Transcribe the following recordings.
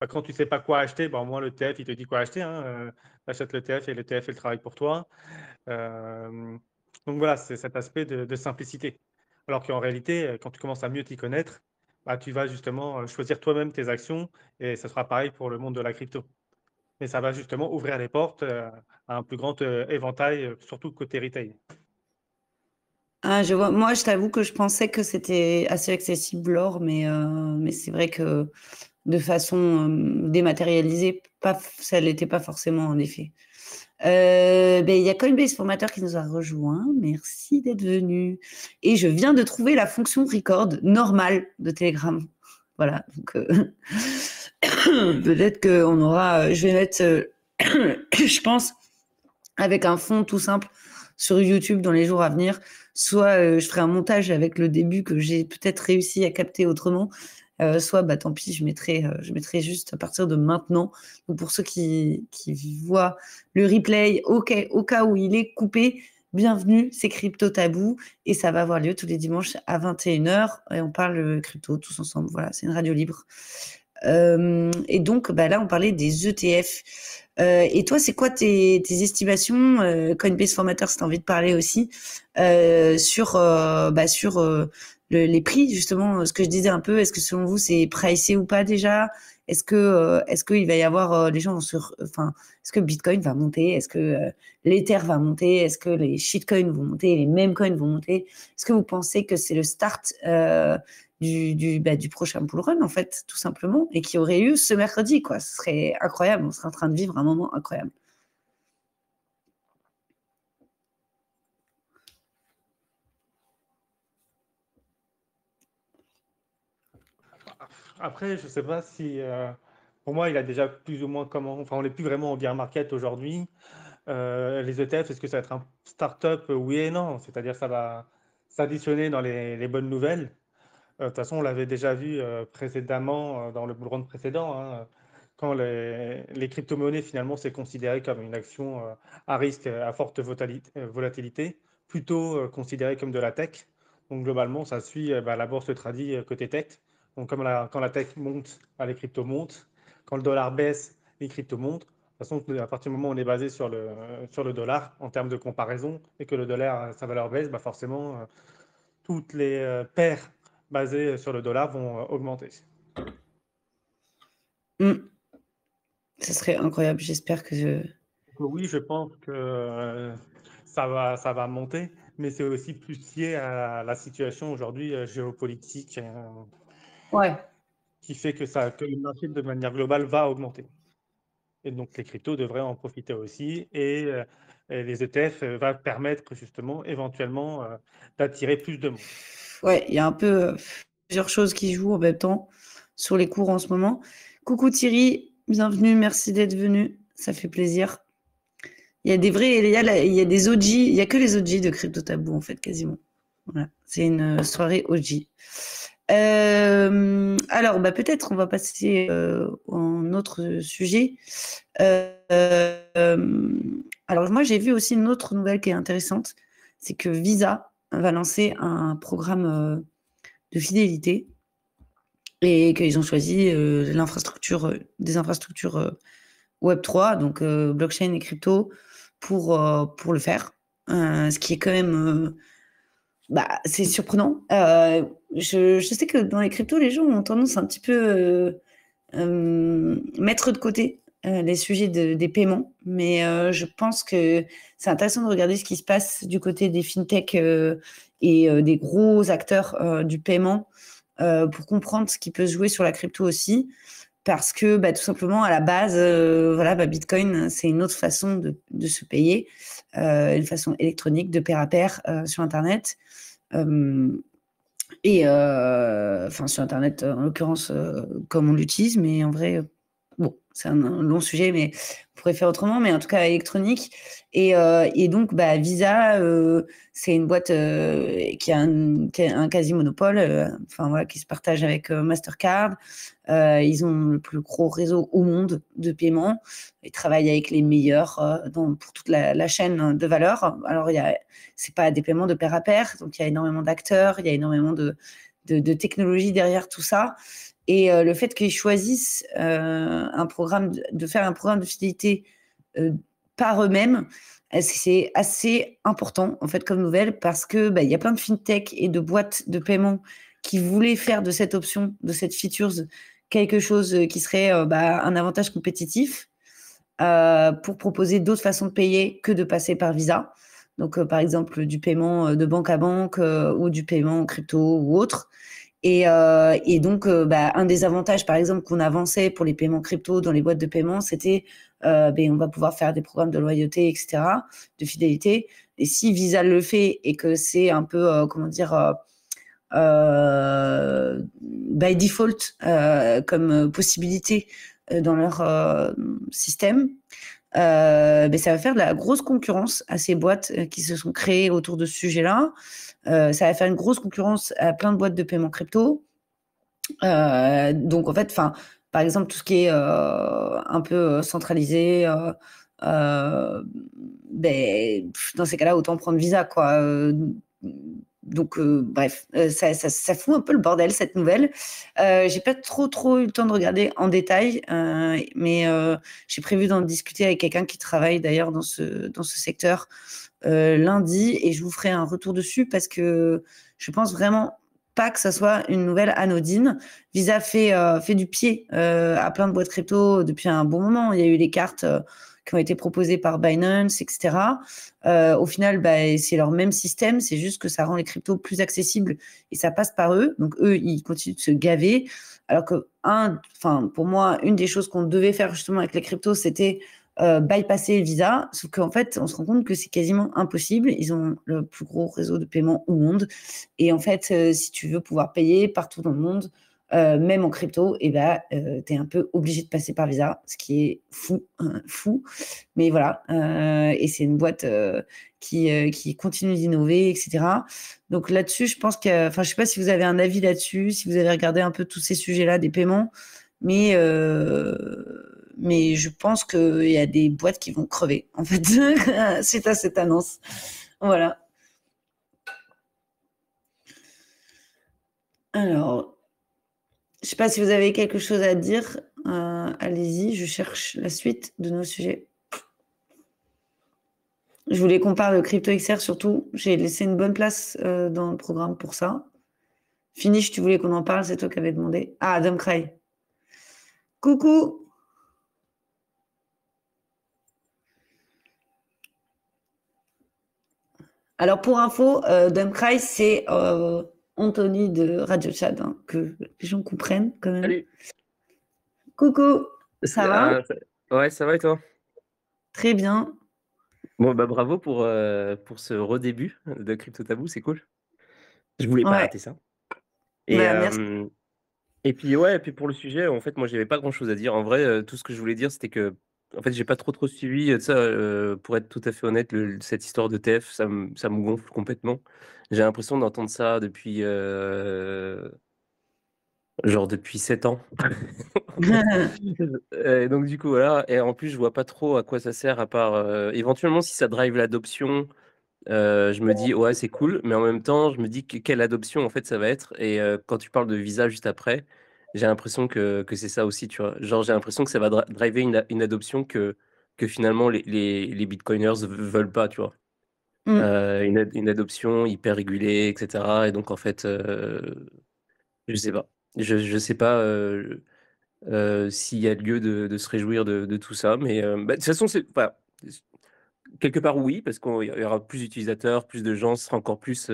quand tu ne sais pas quoi acheter, au moins l'ETF, il te dit quoi acheter. Tu achètes l'ETF et l'ETF fait le travail pour toi. Donc voilà, c'est cet aspect de simplicité. Alors qu'en réalité, quand tu commences à mieux t'y connaître, tu vas justement choisir toi-même tes actions et ça sera pareil pour le monde de la crypto. Mais ça va justement ouvrir les portes à un plus grand éventail, surtout côté retail. Ah, je vois. Moi, je t'avoue que je pensais que c'était assez accessible l'or, mais c'est vrai que de façon dématérialisée, ça l'était pas forcément en effet. Il y a Coinbase Formateur qui nous a rejoint. Merci d'être venu. Et je viens de trouver la fonction record normale de Telegram. Voilà. Donc, peut-être qu'on aura. Je vais mettre, je pense, avec un fond tout simple sur YouTube dans les jours à venir. Soit je ferai un montage avec le début que j'ai peut-être réussi à capter autrement. Soit tant pis, je mettrai juste à partir de maintenant. Donc pour ceux qui voient le replay, au cas où il est coupé, bienvenue, c'est Crypto Tabou et ça va avoir lieu tous les dimanches à 21h et on parle crypto tous ensemble. Voilà, c'est une radio libre. Et donc là, on parlait des ETF. Et toi, c'est quoi tes estimations Coinbase Formateur, si tu as envie de parler aussi sur les prix, justement, ce que je disais un peu. Est-ce que selon vous, c'est pricé ou pas déjà? Est-ce qu'il va y avoir les gens est-ce que Bitcoin va monter? Est-ce que l'Ether va monter? Est-ce que les shitcoins vont monter? Les meme coins vont monter? Est-ce que vous pensez que c'est le start du prochain bull run, en fait, tout simplement, et qui aurait eu ce mercredi, quoi? Ce serait incroyable. On serait en train de vivre un moment incroyable. Après, je ne sais pas si, pour moi, il a déjà plus ou moins on n'est plus vraiment en bear market aujourd'hui. Les ETF, est-ce que ça va être un start-up? Oui et non. C'est-à-dire ça va s'additionner dans les bonnes nouvelles. De toute façon, on l'avait déjà vu précédemment dans le bull run précédent, quand les crypto-monnaies, finalement, c'est considéré comme une action à risque, à forte volatilité, plutôt considéré comme de la tech. Donc, globalement, ça suit la bourse tradie côté tech. Donc, quand la tech monte, les cryptos montent. Quand le dollar baisse, les cryptos montent. De toute façon, à partir du moment où on est basé sur le dollar en termes de comparaison et que le dollar, sa valeur baisse, forcément, toutes les paires basées sur le dollar vont augmenter. Ce serait incroyable. J'espère que Oui, je pense que ça va monter, mais c'est aussi plus lié à la situation aujourd'hui géopolitique Ouais. qui fait que le marché de manière globale va augmenter. Et donc les cryptos devraient en profiter aussi et les ETF va permettre justement éventuellement d'attirer plus de monde. Ouais, il y a un peu plusieurs choses qui jouent en même temps sur les cours en ce moment. Coucou Thierry, bienvenue, merci d'être venu, ça fait plaisir. Il y a des vrais, il y a des OG, il y a que les OG de Crypto Tabou en fait, quasiment. Voilà, c'est une soirée OG. Alors, peut-être on va passer à un autre sujet. Alors, moi, j'ai vu aussi une autre nouvelle qui est intéressante, c'est que Visa va lancer un programme de fidélité et qu'ils ont choisi des infrastructures Web3, donc blockchain et crypto, pour le faire. Ce qui est quand même c'est surprenant. Je sais que dans les cryptos, les gens ont tendance un petit peu mettre de côté les sujets des paiements, mais je pense que c'est intéressant de regarder ce qui se passe du côté des fintech et des gros acteurs du paiement pour comprendre ce qui peut se jouer sur la crypto aussi. Parce que tout simplement, à la base, Bitcoin, c'est une autre façon de se payer, une façon électronique de pair à pair sur Internet. Sur Internet, en l'occurrence, comme on l'utilise, mais en vrai, bon, c'est un long sujet, mais on pourrait faire autrement, mais en tout cas électronique. Et donc, Visa, c'est une boîte qui a un quasi-monopole, qui se partage avec Mastercard. Ils ont le plus gros réseau au monde de paiement. Ils travaillent avec les meilleurs pour toute la chaîne de valeur. Alors, c'est pas des paiements de pair à pair, donc il y a énormément d'acteurs, il y a énormément de technologies derrière tout ça. Et le fait qu'ils choisissent de faire un programme de fidélité par eux-mêmes, c'est assez important en fait comme nouvelle parce que il y a plein de fintech et de boîtes de paiement qui voulaient faire de cette option, de cette features, quelque chose qui serait un avantage compétitif pour proposer d'autres façons de payer que de passer par Visa. Donc, par exemple, du paiement de banque à banque ou du paiement en crypto ou autre. Et donc, un des avantages, par exemple, qu'on avançait pour les paiements crypto dans les boîtes de paiement, c'était on va pouvoir faire des programmes de loyauté, etc., de fidélité. Et si Visa le fait et que c'est un peu, by default comme possibilité dans leur système, ça va faire de la grosse concurrence à ces boîtes qui se sont créées autour de ce sujet-là. Ça va faire une grosse concurrence à plein de boîtes de paiement crypto. Donc, en fait, par exemple, tout ce qui est un peu centralisé, dans ces cas-là, autant prendre Visa, quoi. Donc, bref, ça fout un peu le bordel, cette nouvelle. J'ai pas trop eu le temps de regarder en détail, mais j'ai prévu d'en discuter avec quelqu'un qui travaille d'ailleurs dans ce secteur lundi, et je vous ferai un retour dessus parce que je pense vraiment pas que ça soit une nouvelle anodine. Visa fait du pied à plein de boîtes crypto depuis un bon moment. Il y a eu les cartes qui ont été proposées par Binance, etc. Au final, c'est leur même système, c'est juste que ça rend les cryptos plus accessibles et ça passe par eux. Donc eux, ils continuent de se gaver. Alors que pour moi, une des choses qu'on devait faire justement avec les cryptos, c'était bypasser Visa, sauf qu'en fait, on se rend compte que c'est quasiment impossible. Ils ont le plus gros réseau de paiement au monde. Et en fait, si tu veux pouvoir payer partout dans le monde, même en crypto, tu es un peu obligé de passer par Visa, ce qui est fou, hein, fou. Mais voilà, et c'est une boîte qui continue d'innover, etc. Donc là-dessus, je pense que, je sais pas si vous avez un avis là-dessus, si vous avez regardé un peu tous ces sujets-là des paiements, mais je pense qu'il y a des boîtes qui vont crever, en fait, suite à cette annonce. Voilà. Alors, je ne sais pas si vous avez quelque chose à dire. Allez-y, je cherche la suite de nos sujets. Je voulais qu'on parle de CryptoXR surtout. J'ai laissé une bonne place dans le programme pour ça. Finish, tu voulais qu'on en parle, c'est toi qui avais demandé. Ah, Dumcry. Coucou. Alors, pour info, Dumcry, c'est Anthony de Radio Chat, hein, que les gens comprennent quand même. Salut. Coucou, ça va? Ouais, ça va et toi? Très bien. Bon, bravo pour ce redébut de Crypto Tabou, c'est cool. Je voulais pas Ouais, rater ça. Et, merci. et puis, ouais, et puis pour le sujet, en fait, moi, j'avais pas grand-chose à dire. En vrai, tout ce que je voulais dire, c'était que, en fait, j'ai pas trop suivi ça, pour être tout à fait honnête, cette histoire de TF, ça me gonfle complètement. J'ai l'impression d'entendre ça depuis, genre depuis 7 ans. Et donc du coup voilà, et en plus je vois pas trop à quoi ça sert à part éventuellement si ça drive l'adoption, je me dis ouais c'est cool, mais en même temps je me dis quelle adoption en fait ça va être, et quand tu parles de Visa juste après, j'ai l'impression que c'est ça aussi, tu vois, genre j'ai l'impression que ça va driver une adoption que finalement les bitcoiners veulent pas, tu vois. Mm. Une adoption hyper régulée, etc. Et donc en fait je sais pas, je sais pas s'il y a lieu de se réjouir de tout ça. Mais de toute façon, quelque part, oui, parce qu'il y aura plus d'utilisateurs, plus de gens, ce sera encore plus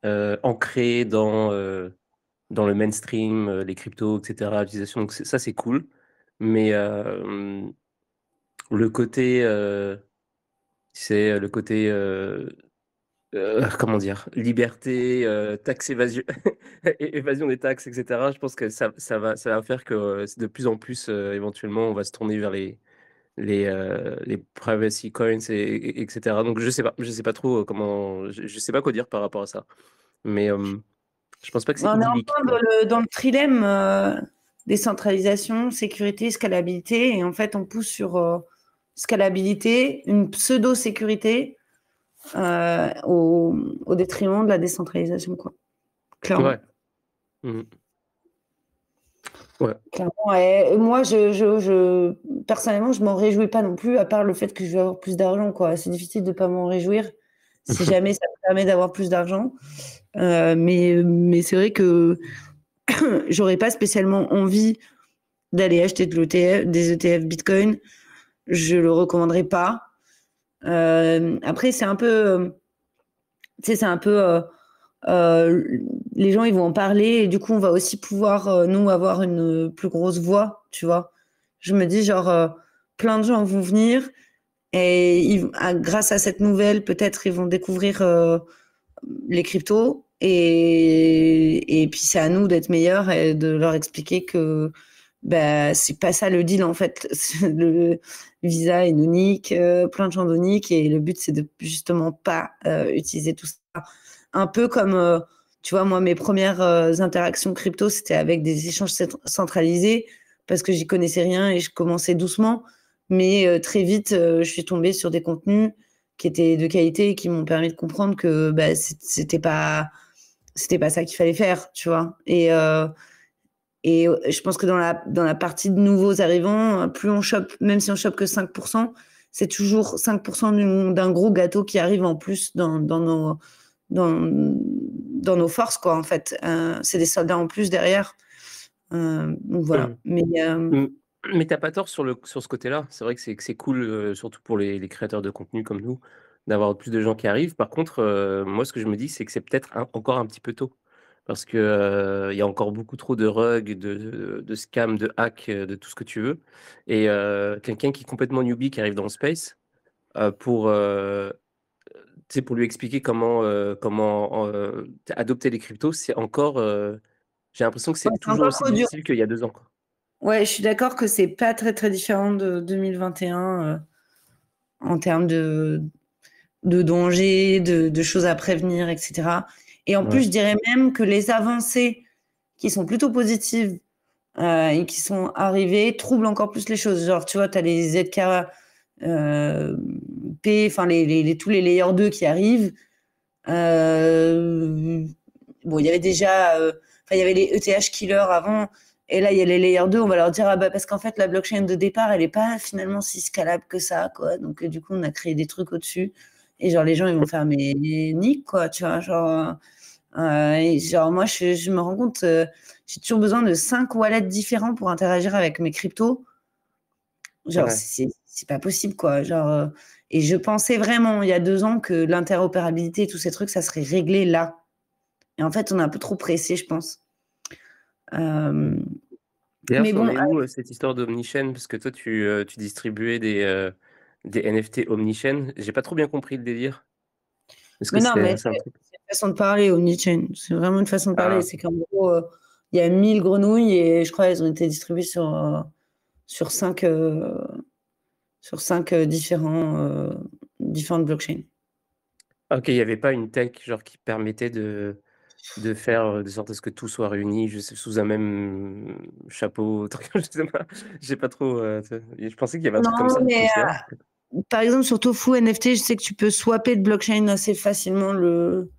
ancré dans le mainstream, les cryptos, etc. L'utilisation, donc ça, c'est cool. Mais le côté, c'est le côté, comment dire, liberté, taxe évasion, évasion des taxes, etc. Je pense que ça va faire que de plus en plus, éventuellement, on va se tourner vers les privacy coins, etc. Donc je sais pas trop comment, je sais pas quoi dire par rapport à ça. Mais je pense pas que c'est On est idyllique, encore tu vois. dans le trilemme décentralisation, sécurité, scalabilité. Et en fait, on pousse sur scalabilité, une pseudo-sécurité au détriment de la décentralisation, quoi. Clairement. Ouais. Mhm. Ouais. Clairement. Et moi, personnellement, je m'en réjouis pas non plus, à part le fait que je vais avoir plus d'argent, quoi. C'est difficile de pas m'en réjouir si jamais ça me permet d'avoir plus d'argent. Mais c'est vrai que j'aurais pas spécialement envie d'aller acheter des ETF Bitcoin. Je le recommanderais pas. Après, c'est un peu, tu sais, c'est un peu, les gens, ils vont en parler et du coup, on va aussi pouvoir, nous, avoir une plus grosse voix, tu vois. Je me dis, genre, plein de gens vont venir et grâce à cette nouvelle, peut-être, ils vont découvrir les cryptos et puis c'est à nous d'être meilleurs et de leur expliquer que bah, c'est pas ça le deal en fait. Le Visa est unique, plein de gens d'unique et le but c'est de justement pas utiliser tout ça. Un peu comme, tu vois, moi mes premières interactions crypto c'était avec des échanges centralisés parce que j'y connaissais rien et je commençais doucement, mais très vite je suis tombée sur des contenus qui étaient de qualité et qui m'ont permis de comprendre que bah, c'était pas ça qu'il fallait faire, tu vois. Et je pense que dans la partie de nouveaux arrivants, plus on chope, même si on chope que 5%, c'est toujours 5% d'un gros gâteau qui arrive en plus dans nos forces, quoi, en fait. C'est des soldats en plus derrière. Donc voilà. Mais t'as pas tort sur ce côté-là. C'est vrai que c'est cool, surtout pour les créateurs de contenu comme nous, d'avoir plus de gens qui arrivent. Par contre, moi, ce que je me dis, c'est que c'est peut-être encore un petit peu tôt. Parce que il y a encore beaucoup trop de rugs, de scams, de hacks, de tout ce que tu veux. Et quelqu'un qui est complètement newbie, qui arrive dans le space, pour, tu sais, pour lui expliquer comment adopter les cryptos, c'est encore. J'ai l'impression que Ouais, c'est c'est toujours encore aussi trop dur. difficile qu'il y a 2 ans, quoi. Ouais, je suis d'accord que c'est pas très très différent de 2021 en termes de dangers, de choses à prévenir, etc. Et en plus, Ouais. je dirais même que les avancées qui sont plutôt positives et qui sont arrivées troublent encore plus les choses. Genre, tu vois, tu as les ZK enfin tous les layers 2 qui arrivent. Bon, il y avait déjà, il y avait les ETH killers avant, et là il y a les layer 2. On va leur dire ah bah parce qu'en fait la blockchain de départ elle est pas finalement si scalable que ça, quoi. Donc du coup on a créé des trucs au-dessus, et genre les gens ils vont faire mais nique quoi, tu vois, genre. Et genre moi je me rends compte, j'ai toujours besoin de 5 wallets différents pour interagir avec mes cryptos. Genre, Ouais. c'est pas possible, quoi. Genre, et je pensais vraiment, il y a 2 ans, que l'interopérabilité et tous ces trucs, ça serait réglé là. Et en fait, on est un peu trop pressé, je pense. Euh, D'ailleurs, mais ça en bon, est où cette histoire d'Omnichain? Parce que toi, tu distribuais des NFT Omnichain. J'ai pas trop bien compris le délire. Est-ce que mais non, mais c'est un truc? c'est une façon de parler, Omnichain. C'est vraiment une façon de parler. Ah, C'est qu'en gros, il y a 1000 grenouilles et je crois qu'elles ont été distribuées sur 5, différentes blockchains. ok, il n'y avait pas une tech genre qui permettait de faire de sorte à ce que tout soit réuni sous un même chapeau. Je sais pas, j'ai pas trop. Je pensais qu'il y avait un truc comme Non, ça. Je me mais suis dit, ah, par exemple, sur Tofu NFT, je sais que tu peux swapper de blockchain assez facilement le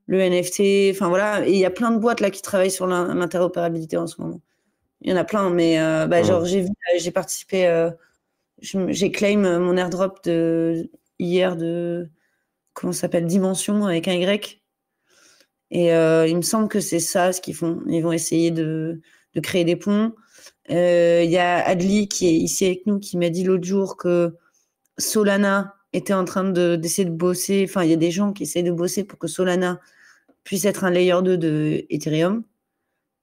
NFT. Enfin voilà, et il y a plein de boîtes là qui travaillent sur l'interopérabilité en ce moment. Il y en a plein, mais genre j'ai participé, j'ai claim mon airdrop de hier de comment ça s'appelle, Dimension avec un Y. Et il me semble que c'est ça ce qu'ils font. Ils vont essayer de créer des ponts. Il y a Adli qui est ici avec nous qui m'a dit l'autre jour que Solana était en train d'essayer de bosser. Enfin, il y a des gens qui essaient de bosser pour que Solana puisse être un layer 2 de Ethereum.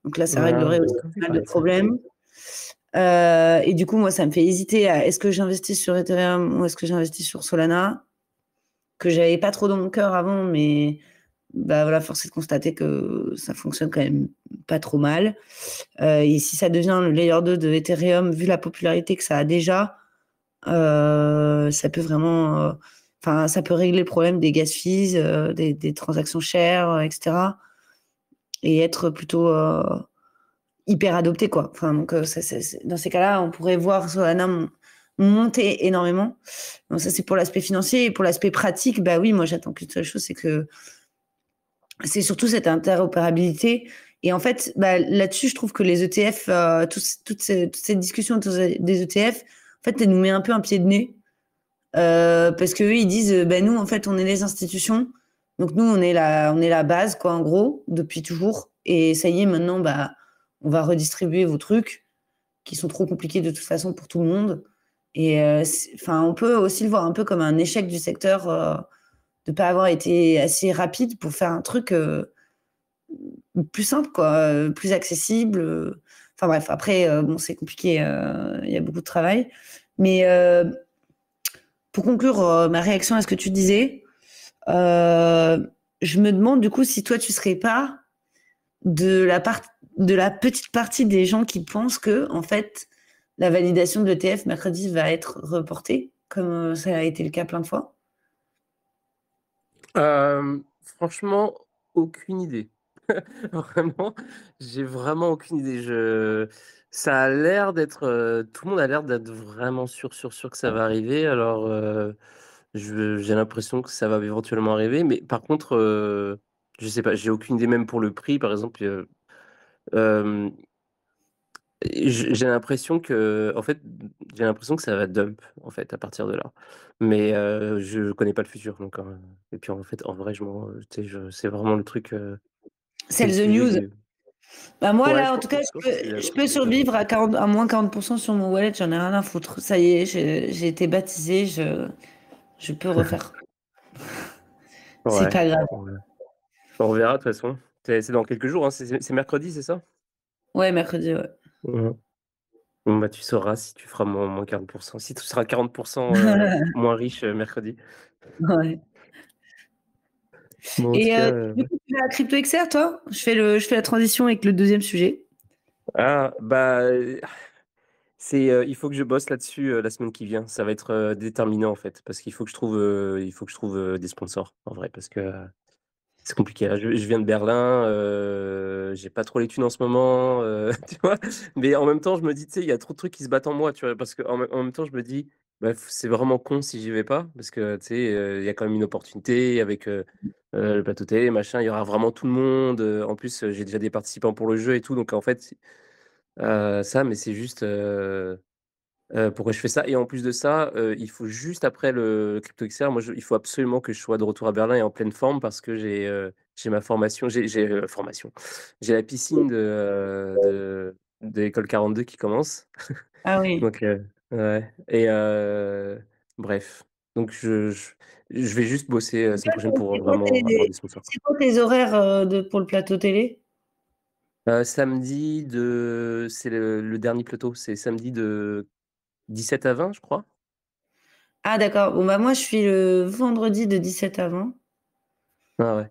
Donc là, ça Ah, réglerait j'ai aussi entendu pas mal de parler de ça. problèmes. Et du coup, moi, ça me fait hésiter à est-ce que j'investis sur Ethereum ou est-ce que j'investis sur Solana, que j'avais pas trop dans mon cœur avant, mais bah voilà, force est de constater que ça fonctionne quand même pas trop mal. Et si ça devient le layer 2 de Ethereum, vu la popularité que ça a déjà, ça peut vraiment, enfin, ça peut régler le problème des gas fees, des transactions chères, etc. Et être plutôt hyper adopté, quoi. Enfin, donc, dans ces cas-là, on pourrait voir Solana monter énormément. Donc, ça, c'est pour l'aspect financier. Et pour l'aspect pratique, bah oui, moi, j'attends qu'une seule chose, c'est surtout cette interopérabilité Et en fait, là-dessus, je trouve que les ETF, toutes ces discussions autour des ETF, en fait, elles nous met un peu un pied de nez. Parce qu'eux, ils disent, nous, en fait, on est les institutions. Donc, nous, on est la base, quoi, en gros, depuis toujours. Et ça y est, maintenant, on va redistribuer vos trucs qui sont trop compliqués de toute façon pour tout le monde. Et on peut aussi le voir un peu comme un échec du secteur de ne pas avoir été assez rapide pour faire un truc plus simple, quoi, plus accessible. Enfin bref, après, c'est compliqué, il y a beaucoup de travail. Mais pour conclure ma réaction à ce que tu disais, je me demande du coup si toi, tu serais pas de la petite partie des gens qui pensent que, en fait, la validation de l'ETF mercredi va être reportée, comme ça a été le cas plein de fois. Franchement, aucune idée. Vraiment, j'ai vraiment aucune idée. Ça a l'air d'être, tout le monde a l'air d'être vraiment sûr que ça va arriver. Alors, j'ai l'impression que ça va éventuellement arriver, mais par contre, je sais pas, j'ai aucune idée même pour le prix, par exemple, hem j'ai l'impression que en fait, j'ai l'impression que ça va dump, en fait, à partir de là. Mais, je connais pas le futur donc, et puis, en fait, en vrai, tu sais, c'est vraiment le truc, c'est Sell le the sujet news. du Moi, ouais, là, en tout cas, je pense que c'est la je peux survivre à moins 40% sur mon wallet, j'en ai rien à foutre. Ça y est, j'ai été baptisé, je peux refaire. C'est ouais, pas grave. ouais. On verra de toute façon. C'est dans quelques jours, hein, c'est mercredi, c'est ça? Ouais, mercredi, ouais. Mmh. Bon, bah, tu sauras si tu feras moins 40%, si tu seras 40% moins riche, mercredi. Ouais. Bon, en tout Et cas, du coup, tu fais la crypto XR, toi? Je fais la transition avec le deuxième sujet. ah, bah, il faut que je bosse là-dessus, la semaine qui vient. Ça va être, déterminant, en fait, parce qu'il faut que je trouve, des sponsors, en vrai, parce que, c'est compliqué. Là, je viens de Berlin, j'ai pas trop les thunes en ce moment, tu vois? Mais en même temps, je me dis, tu sais, il y a trop de trucs qui se battent en moi, tu vois? Parce qu'en même temps, je me dis: «Bah, c'est vraiment con si j'y vais pas», parce que, tu sais, il y a quand même une opportunité avec, le plateau télé, machin, il y aura vraiment tout le monde, en plus, j'ai déjà des participants pour le jeu et tout, donc en fait, mais c'est juste, pourquoi je fais ça? Et en plus de ça, il faut juste après le Crypto XR, il faut absolument que je sois de retour à Berlin et en pleine forme parce que j'ai ma formation, formation, j'ai la piscine de l'école 42 qui commence. Ah oui. Donc, ouais et bref, donc je vais juste bosser, la semaine prochaine pour, C'est quoi vraiment avoir des sponsors. tes horaires pour le plateau télé? Samedi c'est le dernier plateau, c'est samedi de 17 à 20, je crois? Ah d'accord. Bon, moi, je suis le vendredi de 17 à 20. Ah ouais.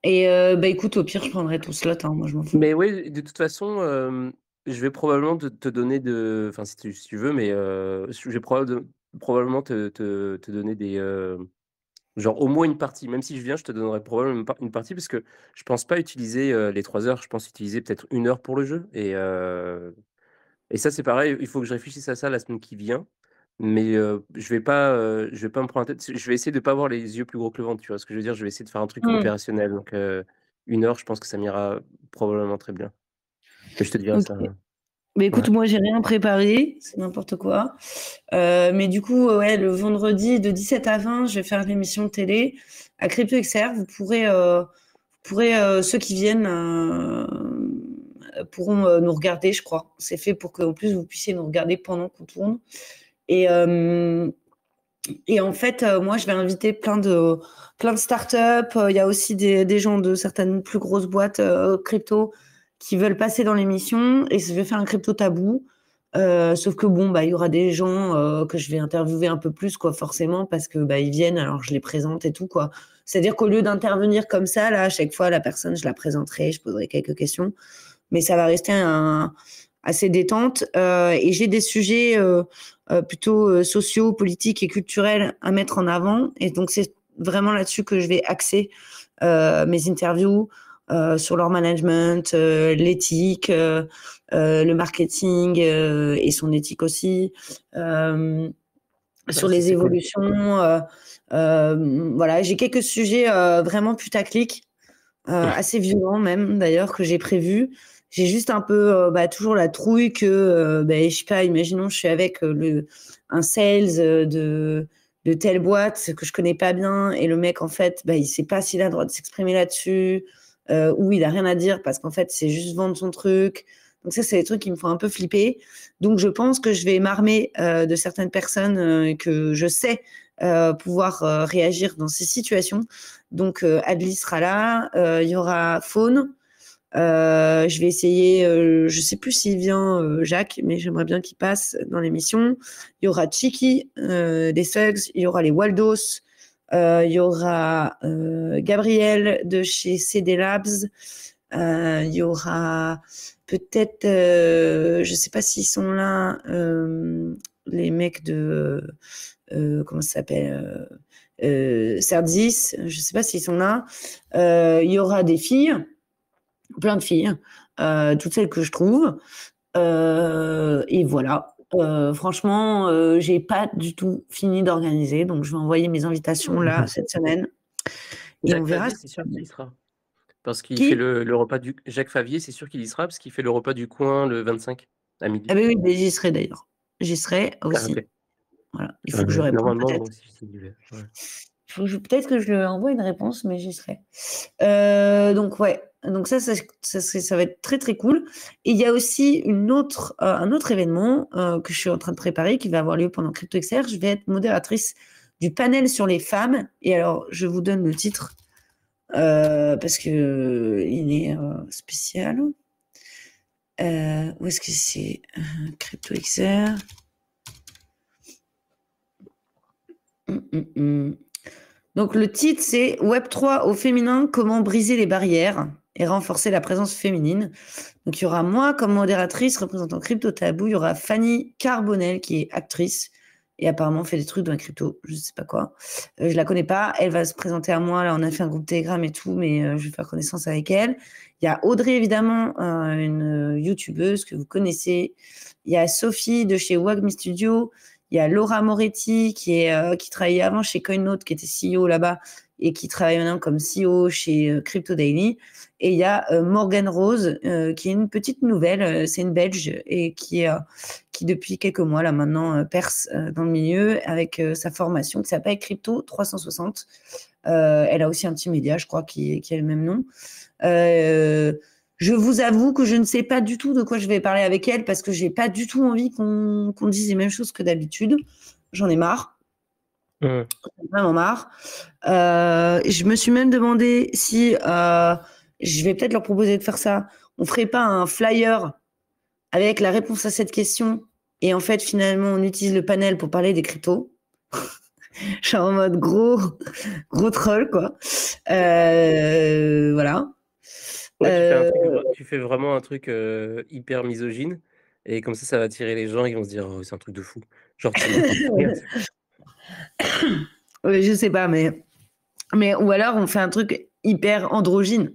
Et écoute, au pire, je prendrai ton slot, hein, moi, je m'en fous. Mais oui, de toute façon, je vais probablement te donner enfin si tu veux, mais, je vais probablement te donner des, genre au moins une partie. Même si je viens, je te donnerai probablement une partie parce que je pense pas utiliser, les 3 heures, je pense utiliser peut-être 1 heure pour le jeu et ça, c'est pareil, il faut que je réfléchisse à ça la semaine qui vient, mais, je vais pas me prendre la tête. Je vais essayer de pas avoir les yeux plus gros que le ventre, tu vois ce que je veux dire? Je vais essayer de faire un truc Mmh. opérationnel donc, 1 heure, je pense que ça m'ira probablement très bien. Mais je te dirai OK. ça, Écoute, ouais. moi, j'ai rien préparé, c'est n'importe quoi. Mais du coup, ouais, le vendredi de 17 à 20, je vais faire l'émission de télé à Crypto XR. Ceux qui viennent pourront nous regarder, je crois. C'est fait pour qu'en plus vous puissiez nous regarder pendant qu'on tourne. Et, en fait, moi, je vais inviter plein de startups. Il y a aussi des gens de certaines plus grosses boîtes crypto qui veulent passer dans l'émission. Et je vais faire un crypto tabou. Sauf que bon, il y aura des gens que je vais interviewer un peu plus, quoi, forcément, parce que ils viennent, alors je les présente et tout, quoi. C'est-à-dire qu'au lieu d'intervenir comme ça, là, à chaque fois, la personne, je la présenterai, je poserai quelques questions, mais ça va rester assez détente. Et j'ai des sujets plutôt sociaux, politiques et culturels à mettre en avant. Et donc, c'est vraiment là-dessus que je vais axer mes interviews. Sur leur management, l'éthique, le marketing et son éthique aussi, sur Ah, ça, les c'est cool. évolutions. Voilà, j'ai quelques sujets vraiment putaclic assez violent même d'ailleurs que j'ai prévu. J'ai juste un peu toujours la trouille que, je sais pas, imaginons je suis avec un sales de telle boîte que je connais pas bien et le mec en fait, il sait pas s'il a le droit de s'exprimer là-dessus ou il a rien à dire parce qu'en fait c'est juste vendre son truc. Donc ça, c'est des trucs qui me font un peu flipper. Donc je pense que je vais m'armer de certaines personnes que je sais pouvoir réagir dans ces situations. Donc Adli sera là, il y aura Faune. Je vais essayer, je sais plus s'il vient Jacques, mais j'aimerais bien qu'il passe dans l'émission. Il y aura Chiki des Suggs, il y aura les Waldos, il y aura Gabriel de chez CD Labs, il y aura peut-être, je sais pas s'ils sont là, les mecs de comment ça s'appelle, Serdis, je sais pas s'ils sont là. Il y aura des filles, plein de filles, toutes celles que je trouve. Et voilà. Franchement, j'ai pas du tout fini d'organiser, donc je vais envoyer mes invitations là cette semaine et on Jacques verra. Favier, c'est sûr qu'il y sera. Parce qu'il fait Qui? le repas du. Jacques Favier, c'est sûr qu'il y sera parce qu'il fait le repas du coin le 25 à midi. Ah ben oui, mais j'y serai d'ailleurs. J'y serai Ah, aussi. ok. Voilà. Il faut que je réponde Normalement, peut-être. moi aussi, je vais. Ouais. Peut-être que je lui envoie une réponse, mais j'y serai. Donc ouais, donc ça va être très très cool. Et il y a aussi un autre événement que je suis en train de préparer qui va avoir lieu pendant CryptoXR. Je vais être modératrice du panel sur les femmes. Et alors, je vous donne le titre parce que il est spécial. Où est-ce que c'est CryptoXR. Donc le titre c'est Web3 au féminin, comment briser les barrières et renforcer la présence féminine. Donc il y aura moi comme modératrice représentant Crypto Tabou, il y aura Fanny Carbonel qui est actrice et apparemment fait des trucs dans la crypto, je sais pas quoi. Je la connais pas, elle va se présenter à moi, là on a fait un groupe Telegram et tout, mais je vais faire connaissance avec elle. Il y a Audrey évidemment, une youtubeuse que vous connaissez. Il y a Sophie de chez Wagmi Studio. Il y a Laura Moretti qui travaillait avant chez CoinNote, qui était CEO là-bas et qui travaille maintenant comme CEO chez Crypto Daily. Et il y a Morgane Rose qui est une petite nouvelle, c'est une Belge et qui depuis quelques mois là maintenant perce dans le milieu avec sa formation qui s'appelle Crypto 360. Elle a aussi un petit média, je crois, qui a le même nom. Je vous avoue que je ne sais pas du tout de quoi je vais parler avec elle parce que j'ai pas du tout envie qu'on dise les mêmes choses que d'habitude. J'en ai marre. J'en ai vraiment marre. Je me suis même demandé si je vais peut-être leur proposer de faire ça. On ferait pas un flyer avec la réponse à cette question et en fait finalement on utilise le panel pour parler des cryptos. Genre en mode gros troll quoi. Voilà. Ouais, tu fais vraiment un truc hyper misogyne et comme ça va attirer les gens, ils vont se dire oh, c'est un truc de fou. Genre Je sais pas, mais ou alors on fait un truc hyper androgyne.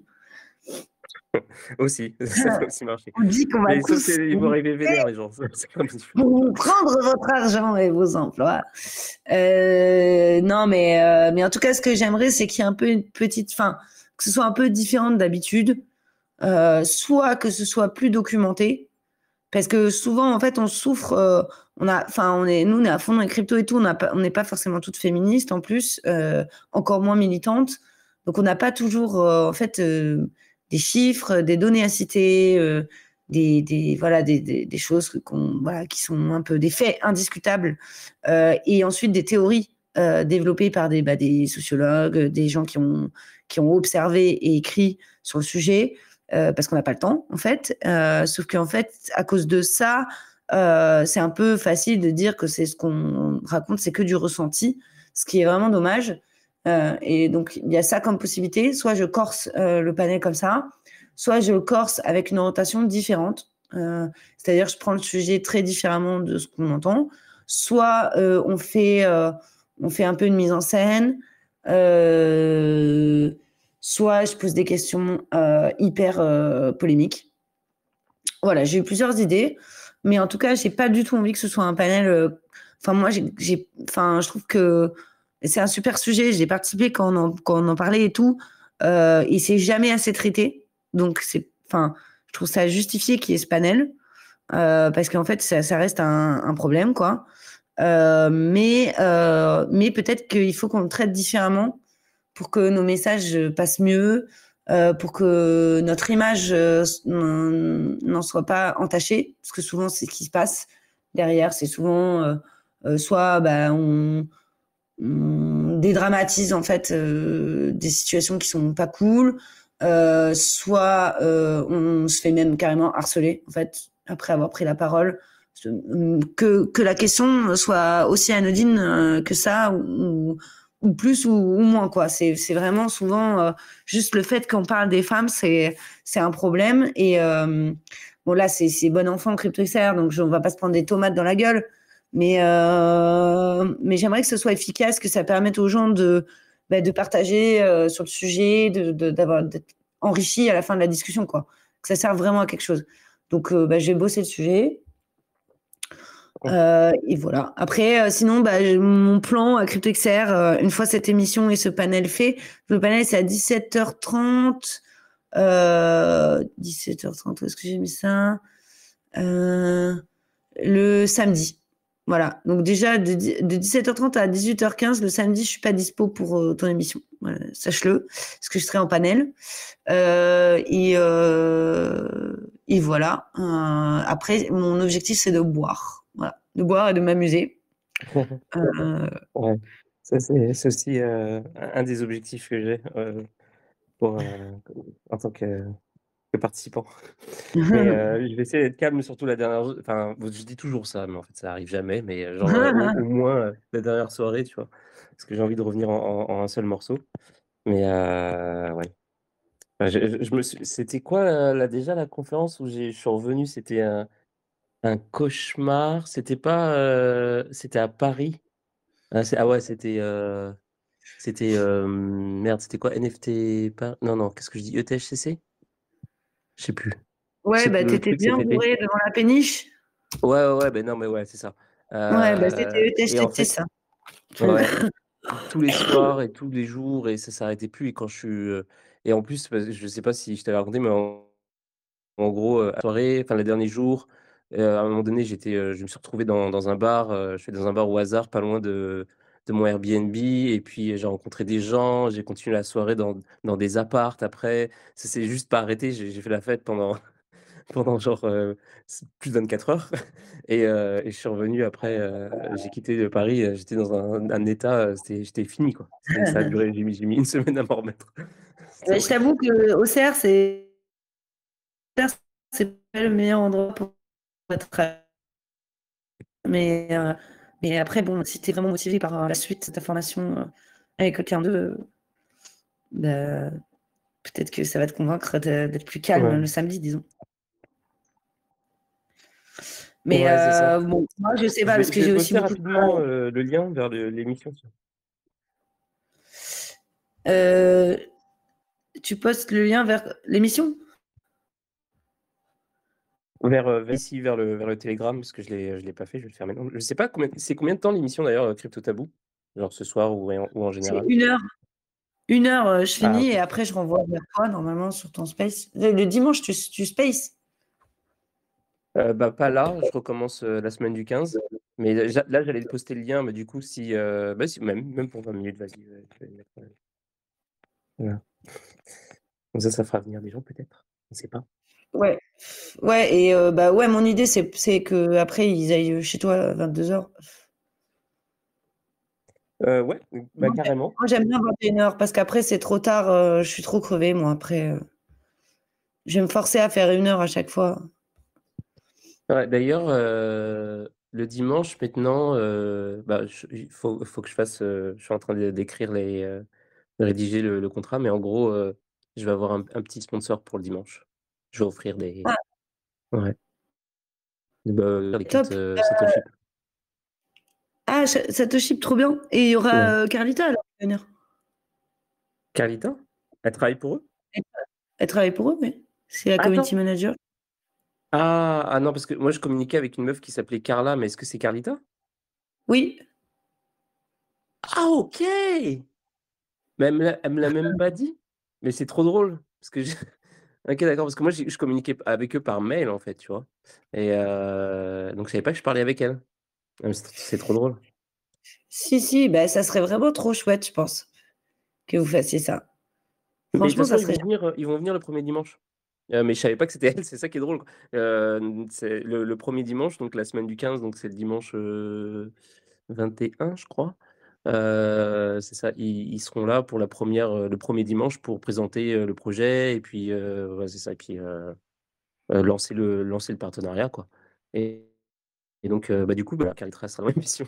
aussi, ça peut aussi marcher. On dit qu'on va Mais sauf tous qu'ils vont arriver vénère les gens. C'est comme pour vous prendre votre argent et vos emplois. Non, mais en tout cas, ce que j'aimerais, c'est qu'il y ait un peu une petite, que ce soit un peu différent d'habitude, soit que ce soit plus documenté, parce que souvent, en fait, on souffre. Nous, on est à fond dans les cryptos et tout. On n'est pas forcément toutes féministes en plus, encore moins militantes. Donc, on n'a pas toujours, en fait, des chiffres, des données à citer, des choses qui sont un peu des faits indiscutables, et ensuite des théories développées par des sociologues, des gens qui ont observé et écrit sur le sujet. Parce qu'on n'a pas le temps, en fait. Sauf qu'en fait, à cause de ça, c'est un peu facile de dire que c'est ce qu'on raconte, c'est que du ressenti, ce qui est vraiment dommage. Et donc, il y a ça comme possibilité. Soit je corse le panel comme ça, soit je le corse avec une orientation différente. C'est-à-dire, je prends le sujet très différemment de ce qu'on entend. Soit on fait un peu une mise en scène. Soit je pose des questions hyper polémiques. Voilà, j'ai eu plusieurs idées, mais en tout cas, j'ai pas du tout envie que ce soit un panel. Moi, je trouve que c'est un super sujet. J'ai participé quand on en parlait et tout. et c'est jamais assez traité. Donc, je trouve ça justifié qu'il y ait ce panel, parce qu'en fait, ça reste un problème, quoi. Mais peut-être qu'il faut qu'on le traite différemment pour que nos messages passent mieux, pour que notre image n'en soit pas entachée, parce que souvent c'est ce qui se passe derrière. C'est souvent soit on dédramatise en fait des situations qui sont pas cool, soit on se fait même carrément harceler en fait après avoir pris la parole. Que la question soit aussi anodine que ça, ou plus ou moins, quoi. C'est vraiment souvent juste le fait qu'on parle des femmes, c'est un problème. Et bon, là, c'est bon enfant, CryptoXR, donc on va pas se prendre des tomates dans la gueule. Mais j'aimerais que ce soit efficace, que ça permette aux gens de partager sur le sujet, d'être enrichi à la fin de la discussion, quoi. Que ça serve vraiment à quelque chose. Donc, je vais bosser le sujet. Et voilà. Après, sinon, mon plan à CryptoXR, une fois cette émission et ce panel fait, le panel c'est à 17h30. 17h30, où est-ce que j'ai mis ça le samedi. Voilà. Donc déjà, de 17h30 à 18h15, le samedi, je suis pas dispo pour ton émission. Voilà, sache-le, parce que je serai en panel. Et voilà. Après, mon objectif, c'est de boire. Voilà. De boire et de m'amuser. Ouais. Ça, c'est aussi un des objectifs que j'ai en tant que participant. Mais je vais essayer d'être calme, surtout la dernière. Enfin, je dis toujours ça, mais en fait, ça arrive jamais. Mais genre, au moins la dernière soirée, tu vois. Parce que j'ai envie de revenir en un seul morceau. Mais ouais. Enfin, c'était quoi déjà la conférence où je suis revenu? C'était un cauchemar. C'était pas. C'était à Paris. Ah ouais, c'était merde, c'était quoi? NFT pas? Non, non, qu'est-ce que je dis? ETHCC? Je sais plus. Ouais, Le t'étais truc bien cet été. bourré devant la péniche. Ouais, ben non, mais ouais, c'est ça. Ouais, c'était Et en ETHCC, fait, ça. ouais, tous les soirs et tous les jours, et ça s'arrêtait plus. Et quand je suis. Et en plus, je sais pas si je t'avais raconté, mais en gros, à la soirée, enfin, les derniers jours, à un moment donné, je me suis retrouvé dans un bar. Je suis dans un bar au hasard, pas loin de mon Airbnb. Et puis, j'ai rencontré des gens. J'ai continué la soirée dans des appartes après. Ça s'est juste pas arrêté. J'ai fait la fête pendant genre plus de 24 heures. Et je suis revenu après. J'ai quitté Paris. J'étais dans un état. J'étais fini, quoi. Ça a duré. J'ai mis une semaine à m'en remettre. C'était Je horrible. t'avoue que au CR, c'est pas le meilleur endroit pour être. Mais, euh, mais après, bon, si tu es vraiment motivé par la suite de ta formation avec quelqu'un d'eux, bah, peut-être que ça va te convaincre d'être plus calme Ouais, le samedi, disons. Mais ouais, c'est ça. bon, moi, je sais Je pas, vais, parce que je vais j'ai aussi poster beaucoup de rapidement travail. le lien vers l'émission. Euh, Tu postes le lien vers l'émission? Vers ici, vers le Telegram, parce que je l'ai pas fait, je vais le faire maintenant. Je sais pas c'est combien de temps l'émission d'ailleurs, Crypto Tabou? Genre ce soir ou en C'est général? 1 heure. 1 heure, je Ah, finis ok. et après, je renvoie vers toi, normalement, sur ton space. Le dimanche, tu space. Pas là, je recommence la semaine du 15. Mais là, j'allais poster le lien, mais du coup, si, même pour 20 minutes, vas-y. Je vais le mettre, voilà. Comme ça fera venir des gens peut-être. On sait pas. Ouais. Ouais, et ouais, mon idée, c'est que après ils aillent chez toi à 22h. Ouais, bah carrément. Moi, j'aime bien 21h parce qu'après, c'est trop tard. Je suis trop crevée, moi. Après, je vais me forcer à faire 1 heure à chaque fois. Ouais, d'ailleurs, le dimanche maintenant, il faut que je fasse. Je suis en train d'écrire de rédiger le contrat, mais en gros, je vais avoir un petit sponsor pour le dimanche. Je vais offrir des. Ah, Ouais. Les cartes top. Satoshi. Ah, ça te chip trop bien. Et il y Ouais. aura Carlita alors qui va venir. Carlita? Elle travaille pour eux? Elle travaille pour eux, mais c'est la community Attends. manager. Ah non, parce que moi je communiquais avec une meuf qui s'appelait Carla, mais est-ce que c'est Carlita? Oui. Ah, ok! Mais elle me l'a même pas dit. Mais c'est trop drôle parce que OK, d'accord, parce que moi, je communiquais avec eux par mail, en fait, tu vois? Et donc je savais pas que je parlais avec elles. Ah mais c'est trop drôle. Si, bah, ça serait vraiment trop chouette, je pense, que vous fassiez ça. Mais de toute Franchement, façon, ça serait ils vont venir le premier dimanche. Mais je savais pas que c'était elles, c'est ça qui est drôle, quoi. C'est le 1er dimanche, donc la semaine du 15, donc c'est le dimanche, 21, je crois. C'est ça, ils seront là pour le premier dimanche pour présenter, le projet et puis, ouais, c'est ça et puis, lancer le partenariat, quoi et donc, bah, du coup, bah, Caritra sera dans l'émission.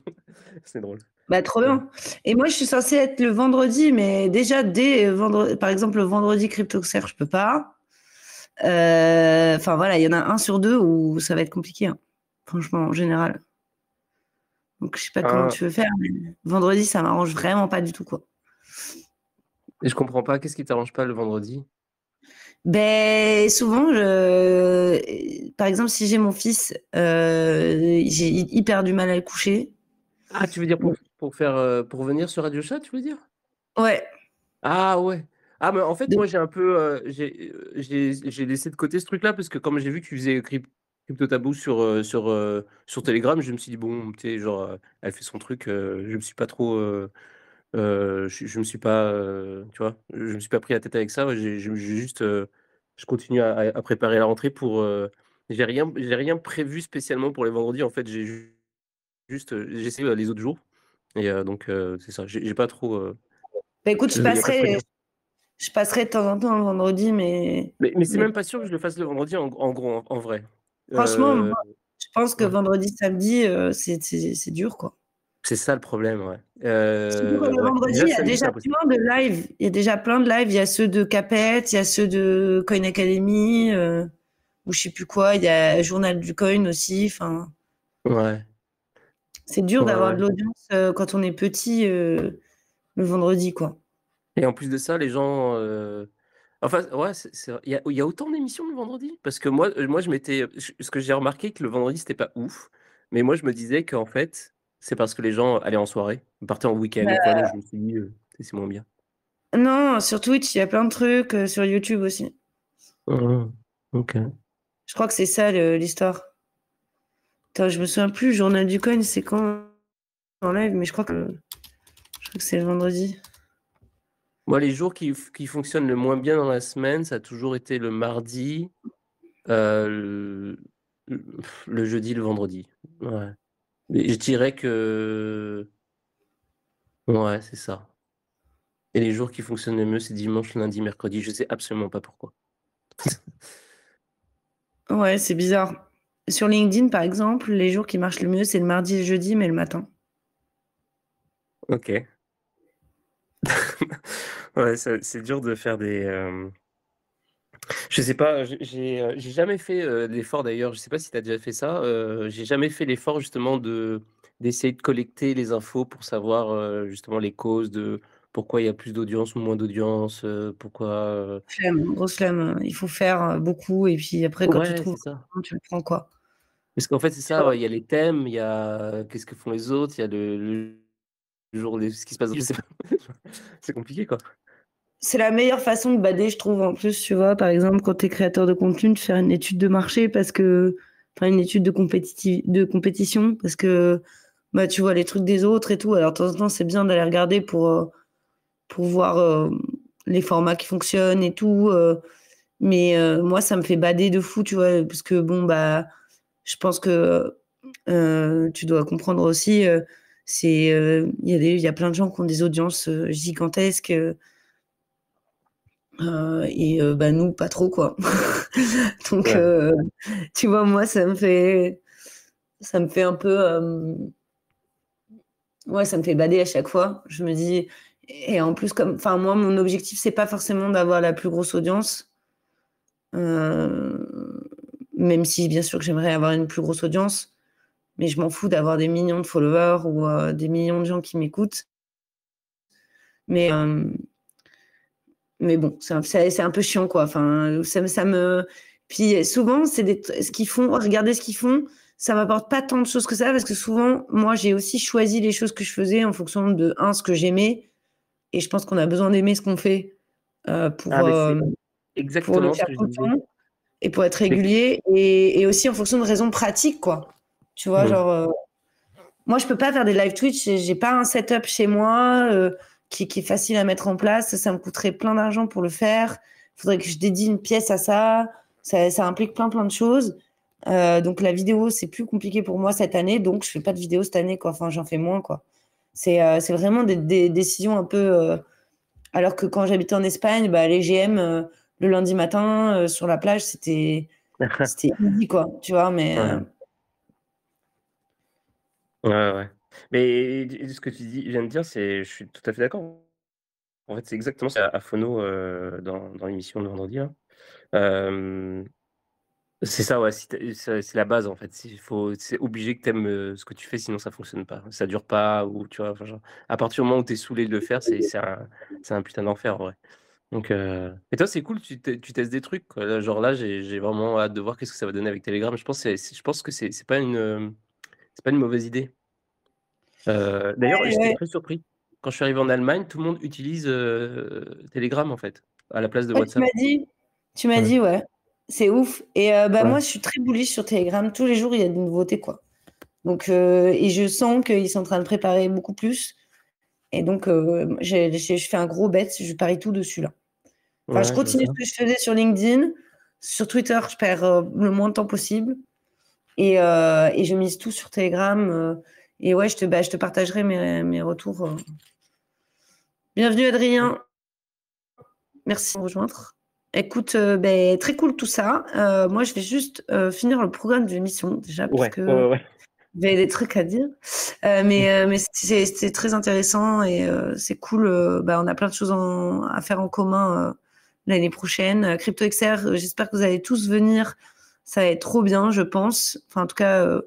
C'est drôle. bah, trop Ouais. bien. Et moi, je suis censée être le vendredi, mais déjà, dès vendredi, par exemple, le vendredi CryptoXer, je peux pas. Enfin, voilà, il y en a 1 sur 2 où ça va être compliqué, hein, franchement, en général. Donc, je sais pas comment Ah tu veux faire, mais vendredi, ça m'arrange vraiment pas du tout, quoi. et je comprends pas, qu'est-ce qui t'arrange pas le vendredi? Ben souvent, par exemple, si j'ai mon fils, j'ai hyper du mal à le coucher. Ah, tu veux dire Donc pour faire, pour venir sur Radio Chat, tu veux dire? ouais, Ah ouais. Ah mais en fait, donc moi j'ai un peu, j'ai laissé de côté ce truc-là parce que comme j'ai vu que tu faisais Crypto Tabou sur Telegram, je me suis dit: «Bon, tu sais, genre, elle fait son truc», je me suis pas trop, je me suis pas, tu vois? Je me suis pas pris la tête avec ça, ouais, j'ai juste, je continue à préparer la rentrée pour, j'ai rien prévu spécialement pour les vendredis. En fait, juste, j'essaie, les autres jours et donc c'est ça. J'ai pas trop, bah, écoute, il y a pas de pression. je passerai de temps en temps le vendredi, Mais c'est mais même pas sûr que je le fasse le vendredi en gros, en vrai. franchement, moi, Heu, je pense que ouais, vendredi, samedi, c'est dur, quoi. c'est ça le problème, ouais. Surtout que le Ouais, vendredi, déjà il y a samedi, c'est déjà impossible. plein de lives. Il y a déjà plein de lives. Il y a ceux de Capet, il y a ceux de Coin Academy, ou je sais plus quoi. Il y a Journal du Coin aussi. Enfin, Ouais, c'est dur ouais, d'avoir ouais de l'audience quand on est petit le vendredi, quoi. et en plus de ça, les gens, enfin, ouais, c'est vrai. Il y a autant d'émissions le vendredi? Parce que moi je m'étais, ce que j'ai remarqué que le vendredi, c'était pas ouf, mais moi je me disais qu'en fait, c'est parce que les gens allaient en soirée, partaient en week-end ou quoi, donc je me suis dit, c'est moins bien. Non, sur Twitch, il y a plein de trucs, sur YouTube aussi. Mmh. OK. Je crois que c'est ça l'histoire. Attends, je me souviens plus, Journal du Coin, c'est quand en live, mais je crois que c'est le vendredi. Moi, les jours qui fonctionnent le moins bien dans la semaine, ça a toujours été le mardi, le le jeudi, le vendredi. Ouais. Mais je dirais que ouais, c'est ça et les jours qui fonctionnent le mieux, c'est dimanche, lundi, mercredi. Je sais absolument pas pourquoi. Ouais, c'est bizarre. Sur LinkedIn, par exemple, les jours qui marchent le mieux, c'est le mardi et le jeudi, mais le matin. OK. Ouais, c'est dur de faire des, je sais pas, j'ai jamais fait, l'effort d'ailleurs, je sais pas si tu as déjà fait ça, j'ai jamais fait l'effort justement d'essayer de collecter les infos pour savoir, justement les causes de pourquoi il y a plus d'audience ou moins d'audience, pourquoi, Flemme, grosse flemme. Il faut faire beaucoup, et puis après, quand tu ouais, trouves, c'est ça. tu le prends, quoi. Parce qu'en fait, c'est Tu ça, vois, ouais, il y a les thèmes, il y a qu'est-ce que font les autres, il y a le jour ce qui se passe, je sais pas. C'est compliqué, quoi. c'est la meilleure façon de bader, je trouve. En plus, tu vois, par exemple, quand tu es créateur de contenu, de faire une étude de marché enfin, une étude de compétition, parce que, bah, tu vois les trucs des autres et tout. Alors, de temps en temps, c'est bien d'aller regarder pour voir les formats qui fonctionnent et tout. Mais moi, ça me fait bader de fou, tu vois, parce que bon, bah, je pense que tu dois comprendre aussi, il y a plein de gens qui ont des audiences gigantesques, et bah, nous, pas trop, quoi. Donc, Ouais. tu vois, moi, ça me fait un peu, ouais, ça me fait bader à chaque fois. Je me dis, et en plus, enfin, moi, mon objectif, c'est pas forcément d'avoir la plus grosse audience. Même si bien sûr que j'aimerais avoir une plus grosse audience, mais je m'en fous d'avoir des millions de followers ou des millions de gens qui m'écoutent. Mais, mais bon, c'est un peu chiant, quoi. Enfin, ça me. Puis souvent, ce qu'ils font, regardez ce qu'ils font, ça m'apporte pas tant de choses que ça, parce que souvent, moi, j'ai aussi choisi les choses que je faisais en fonction de, ce que j'aimais. Et je pense qu'on a besoin d'aimer ce qu'on fait pour, Ah, mais c'est pour le exactement ce faire que je tout le disais. temps et pour être Mais régulier et aussi en fonction de raisons pratiques, quoi. Tu vois, Mmh. genre, moi, je peux pas faire des live Twitch, j'ai pas un setup chez moi qui est facile à mettre en place. Ça me coûterait plein d'argent pour le faire. Il faudrait que je dédie une pièce à ça. Ça implique plein de choses. Donc la vidéo, c'est plus compliqué pour moi cette année, donc je fais pas de vidéo cette année, quoi. Enfin, j'en fais moins, quoi. C'est vraiment des décisions un peu. Alors que quand j'habitais en Espagne, bah, les GM le lundi matin sur la plage, c'était easy, quoi. Tu vois, mais Ouais. Ouais, ouais. Mais ce que tu viens de dire, je suis tout à fait d'accord. En fait, c'est exactement ça à Phono, dans l'émission de vendredi, là. Hem, c'est ça, ouais, si tu c'est la base, en fait. C'est obligé que tu aimes, ce que tu fais, sinon ça fonctionne pas. Ça dure pas ou tu vois? Enfin, genre, à partir du moment où tu es saoulé de le faire, c'est un putain d'enfer, en vrai. Donc et toi, c'est cool, tu testes des trucs, quoi. Là, genre là, j'ai vraiment hâte de voir qu'est-ce que ça va donner avec Telegram. Je pense que c'est pas une mauvaise idée. D'ailleurs, ouais, j'étais ouais. très surpris. Quand je suis arrivé en Allemagne, tout le monde utilise, Telegram, en fait, à la place de Ouais, WhatsApp. tu m'as Ouais. dit, ouais. C'est ouf. Et bah, Ouais. moi, je suis très bullish sur Telegram. Tous les jours, il y a des nouveautés, quoi. Donc, et je sens qu'ils sont en train de préparer beaucoup plus. Et donc, je fais un gros bet. Je parie tout dessus, là. Enfin, je Ouais, je vois continue ça. ce que je faisais sur LinkedIn. Sur Twitter, je perds le moins de temps possible. Et je mise tout sur Telegram. Et ouais, je te partagerai mes retours. Bienvenue, Adrien. Merci de me rejoindre. Écoute, ben, très cool tout ça. Moi, je vais juste finir le programme de l'émission déjà, parce Ouais, que ouais, ouais, ouais. j'avais des trucs à dire. Mais c'est très intéressant et c'est cool. Ben, on a plein de choses à faire en commun l'année prochaine. CryptoXR, j'espère que vous allez tous venir. Ça va être trop bien, je pense. Enfin, en tout cas,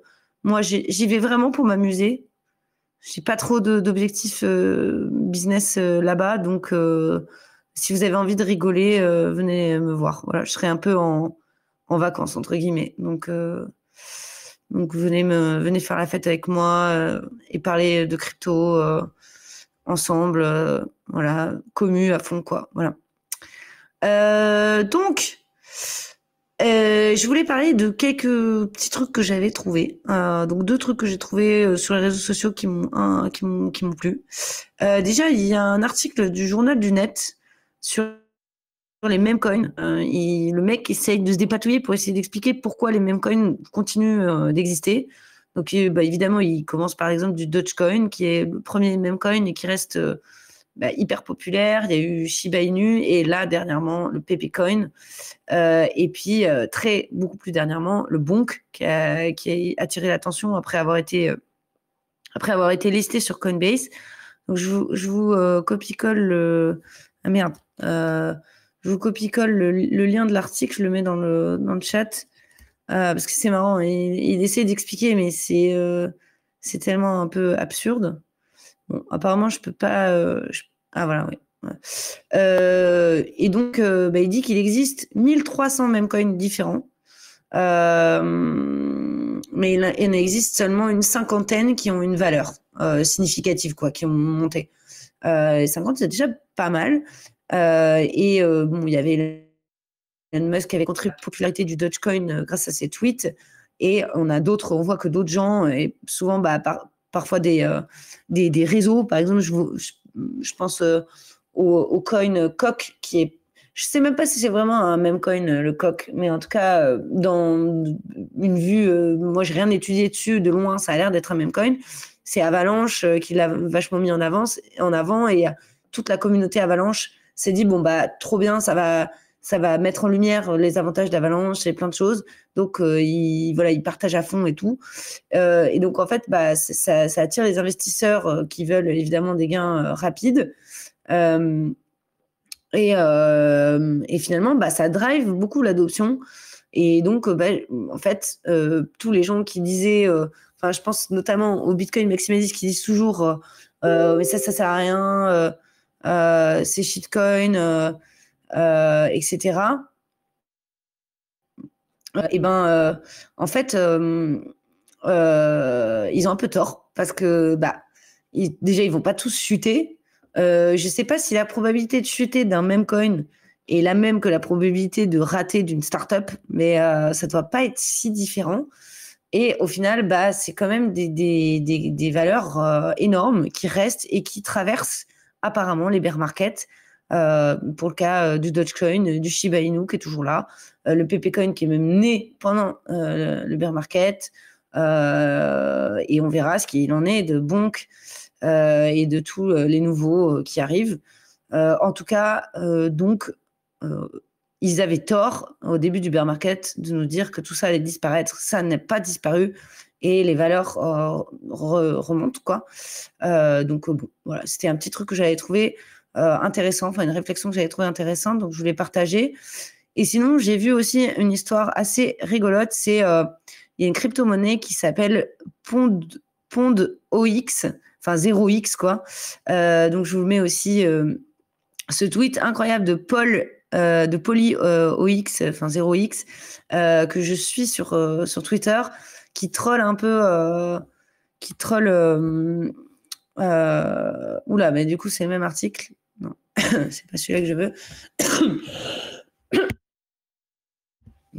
moi, j'y vais vraiment pour m'amuser. J'ai pas trop d'objectifs business là-bas, donc si vous avez envie de rigoler, venez me voir. Voilà, je serai un peu en vacances entre guillemets, donc venez faire la fête avec moi et parler de crypto ensemble, voilà, commu à fond quoi, voilà. Donc je voulais parler de quelques petits trucs que j'avais trouvés. Donc deux trucs que j'ai trouvés sur les réseaux sociaux qui m'ont plu. Déjà, il y a un article du Journal du Net sur les meme coins. Le mec essaye de se dépatouiller pour essayer d'expliquer pourquoi les meme coins continuent d'exister. Donc, bah, évidemment, il commence par exemple du Dogecoin, qui est le premier meme coin et qui reste bah, hyper populaire. Il y a eu Shiba Inu et là, dernièrement, le Pepecoin. Et puis, beaucoup plus dernièrement, le Bonk, qui a attiré l'attention après avoir été listé sur Coinbase. Donc, je vous copie-colle Ah merde. Je vous copie-colle le lien de l'article, je le mets dans le chat. Parce que c'est marrant. Il essaie d'expliquer, mais c'est tellement un peu absurde. Bon, apparemment, je peux pas. Ah voilà, oui. Ouais. Et donc, bah, il dit qu'il existe 1300 memecoins différents. Mais il en existe seulement une cinquantaine qui ont une valeur significative, quoi, qui ont monté. 50, c'est déjà pas mal. Bon, il y avait Elon Musk qui avait contribué à la popularité du Dogecoin grâce à ses tweets. Et on voit que d'autres gens, et souvent bah, parfois des réseaux, par exemple, je pense au coin Coq, qui est, je sais même pas si c'est vraiment un même coin, le Coq, mais en tout cas, dans une vue, moi j'ai rien étudié dessus, de loin, ça a l'air d'être un même coin. C'est Avalanche qui l'a vachement mis en avant, et toute la communauté Avalanche s'est dit, bon, bah, trop bien, ça va mettre en lumière les avantages d'Avalanche et plein de choses. Donc, ils partagent à fond et tout. Et donc, en fait, bah, ça attire les investisseurs qui veulent évidemment des gains rapides. Et finalement, bah, ça drive beaucoup l'adoption. Et donc, bah, en fait, tous les gens qui disaient, je pense notamment au Bitcoin maximaliste qui disent toujours, mais ça sert à rien, c'est shitcoin, etc. Et ben, en fait, ils ont un peu tort parce que bah, déjà ils vont pas tous chuter. Je ne sais pas si la probabilité de chuter d'un même coin est la même que la probabilité de rater d'une startup, mais ça ne doit pas être si différent. Et au final, bah, c'est quand même des valeurs énormes qui restent et qui traversent apparemment les bear markets. Pour le cas du Dogecoin, du Shiba Inu qui est toujours là, le Pepecoin qui est même né pendant le bear market. Et on verra ce qu'il en est de Bonk et de tous les nouveaux qui arrivent. En tout cas, donc, ils avaient tort au début du bear market de nous dire que tout ça allait disparaître. Ça n'a pas disparu et les valeurs remontent, quoi. Donc, bon, voilà, c'était un petit truc que j'avais trouvé intéressant, enfin une réflexion que j'avais trouvée intéressante, donc je voulais partager. Et sinon, j'ai vu aussi une histoire assez rigolote. Il y a une crypto-monnaie qui s'appelle Pond OX, enfin 0x, quoi. Donc, je vous mets aussi ce tweet incroyable de Poly OX, enfin 0x, que je suis sur Twitter, qui troll un peu, qui troll. Oula, mais du coup, c'est le même article. Non, c'est pas celui-là que je veux.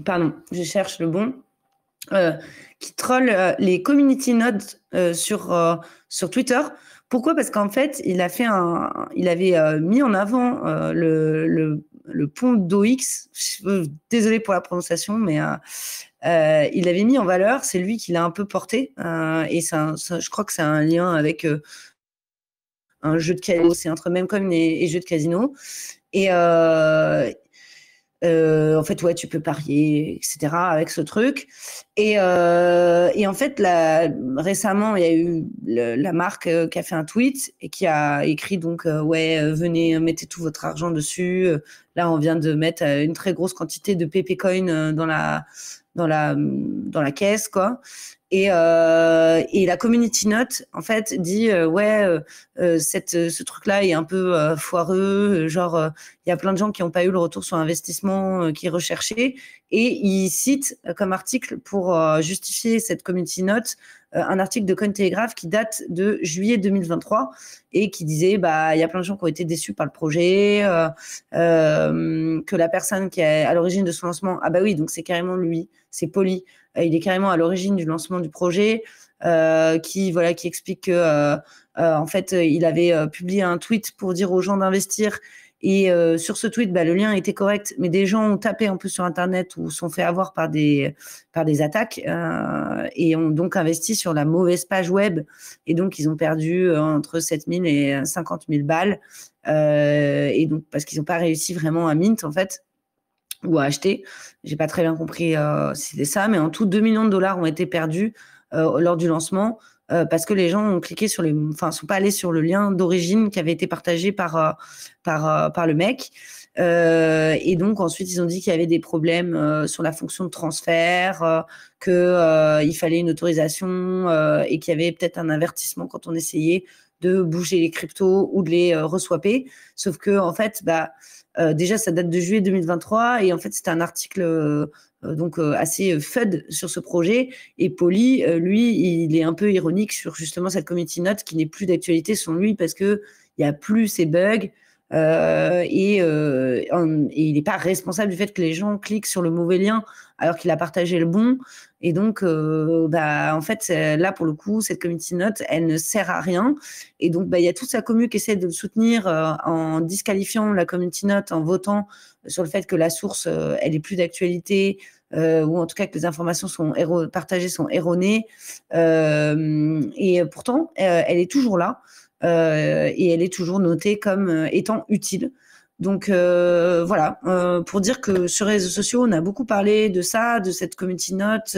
Pardon, je cherche le bon. Qui troll les community nodes sur Twitter. Pourquoi? Parce qu'en fait, il avait mis en avant le pont d'OX. Désolé pour la prononciation, mais il avait mis en valeur. C'est lui qui l'a un peu porté. Et je crois que c'est un lien avec un jeu de casino. C'est entre Memecoin et jeu de casino. Et en fait, ouais, tu peux parier, etc. avec ce truc. Et en fait, récemment, il y a eu la marque qui a fait un tweet et qui a écrit donc ouais, venez, mettez tout votre argent dessus. Là, on vient de mettre une très grosse quantité de Pepecoin dans la caisse, quoi. Et la community note, en fait, dit ouais, ce truc-là est un peu foireux, genre il y a plein de gens qui n'ont pas eu le retour sur investissement qu'ils recherchaient, et il cite comme article pour justifier cette community note un article de Cointelegraph qui date de juillet 2023 et qui disait bah il y a plein de gens qui ont été déçus par le projet, que la personne qui est à l'origine de son lancement, ah bah oui, donc c'est carrément lui, c'est Poly. Il est carrément à l'origine du lancement du projet, qui explique que en fait il avait publié un tweet pour dire aux gens d'investir, et sur ce tweet, bah, le lien était correct, mais des gens ont tapé un peu sur internet ou sont fait avoir par des attaques et ont donc investi sur la mauvaise page web, et donc ils ont perdu entre 7 000 et 50 000 balles, et donc parce qu'ils n'ont pas réussi vraiment à mint en fait, ou à acheter. J'ai pas très bien compris si c'était ça, mais en tout, 2 millions de dollars ont été perdus lors du lancement parce que les gens ont cliqué sont pas allés sur le lien d'origine qui avait été partagé par le mec. Et donc ensuite, ils ont dit qu'il y avait des problèmes sur la fonction de transfert, que il fallait une autorisation et qu'il y avait peut-être un avertissement quand on essayait de bouger les cryptos ou de les reswapper. Sauf que en fait, déjà, ça date de juillet 2023 et en fait, c'était un article assez FUD sur ce projet. Et Poly, lui, il est un peu ironique sur justement cette community note qui n'est plus d'actualité selon lui parce que il y a plus ces bugs et il n'est pas responsable du fait que les gens cliquent sur le mauvais lien alors qu'il a partagé le bon. Et donc, en fait, là, pour le coup, cette community note, elle ne sert à rien. Et donc, il y a toute sa commu qui essaie de le soutenir en disqualifiant la community note, en votant sur le fait que la source, elle est plus d'actualité, ou en tout cas que les informations partagées sont erronées. Et pourtant, elle est toujours là. Et elle est toujours notée comme étant utile. Donc voilà, pour dire que sur les réseaux sociaux, on a beaucoup parlé de ça, de cette community note,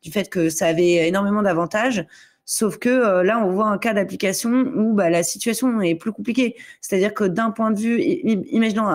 du fait que ça avait énormément d'avantages. Sauf que là, on voit un cas d'application où la situation est plus compliquée. C'est-à-dire que d'un point de vue, imaginons